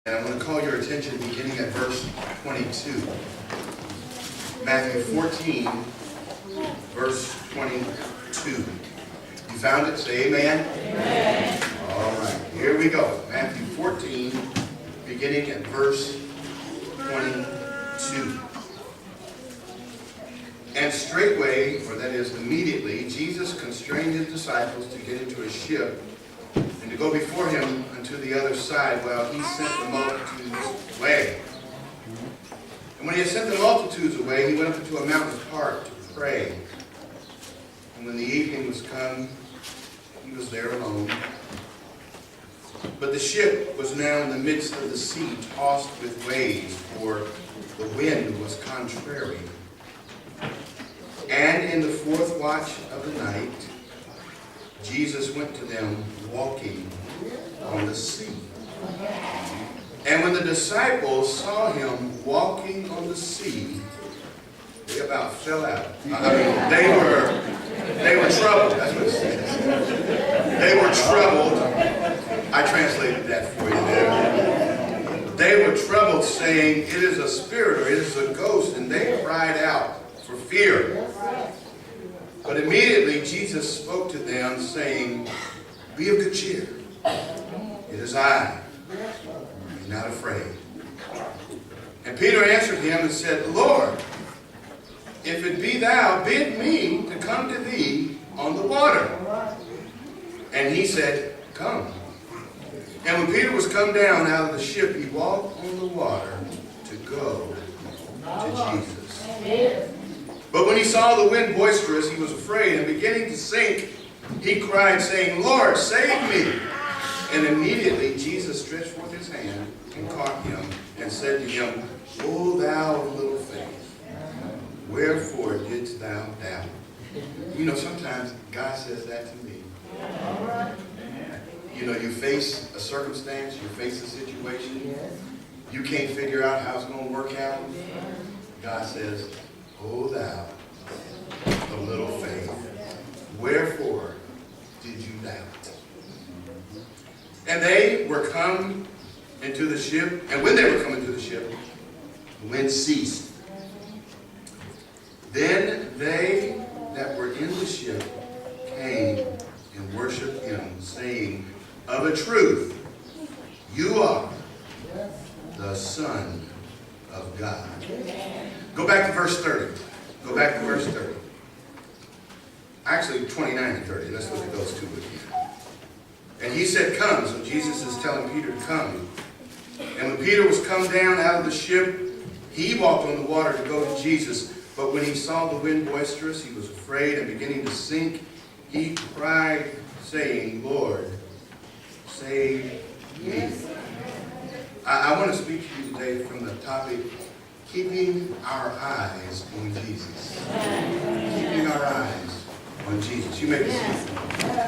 And I'm going to call your attention beginning at verse 22. Matthew 14, verse 22. You found it? Say amen. Amen. All right, here we go. Matthew 14, beginning at verse 22. And straightway, or that is immediately, Jesus constrained his disciples to get into a ship and to go before him unto the other side while he sent the multitudes away. And when he had sent the multitudes away, he went up into a mountain apart to pray. And when the evening was come, he was there alone. But the ship was now in the midst of the sea, tossed with waves, for the wind was contrary. And in the fourth watch of the night, Jesus went to them walking on the sea. And when the disciples saw him walking on the sea, they about fell out. They were troubled. That's what it says. They were troubled. I translated that for you there. They were troubled, saying, "It is a spirit," or "it is a ghost," and they cried out for fear. But immediately Jesus spoke to them, saying, "Be of good cheer. It is I. Be not afraid." And Peter answered him and said, "Lord, if it be thou, bid me to come to thee on the water." And he said, "Come." And when Peter was come down out of the ship, he walked on the water to go to Jesus. But when he saw the wind boisterous, he was afraid, and beginning to sink, he cried, saying, "Lord, save me." And immediately Jesus stretched forth his hand and caught him, and said to him, "O thou of little faith, wherefore didst thou doubt?" You know, sometimes God says that to me. You know, you face a circumstance, you face a situation, you can't figure out how it's going to work out. God says, "O thou of little faith, wherefore did you doubt?" And they were come into the ship, and when they were come into the ship, the wind ceased. Then they that were in the ship came and worshipped him, saying, "Of a truth, you are the Son of God." Go back to verse 30. Go back to verse 30. Actually, 29 and 30. Let's look at those two again. And he said, "Come." So Jesus is telling Peter to come. And when Peter was come down out of the ship, he walked on the water to go to Jesus. But when he saw the wind boisterous, he was afraid, and beginning to sink, he cried, saying, "Lord, save me." I want to speak to you today from the topic, keeping our eyes on Jesus. Keeping our eyes on Jesus. You may be seated.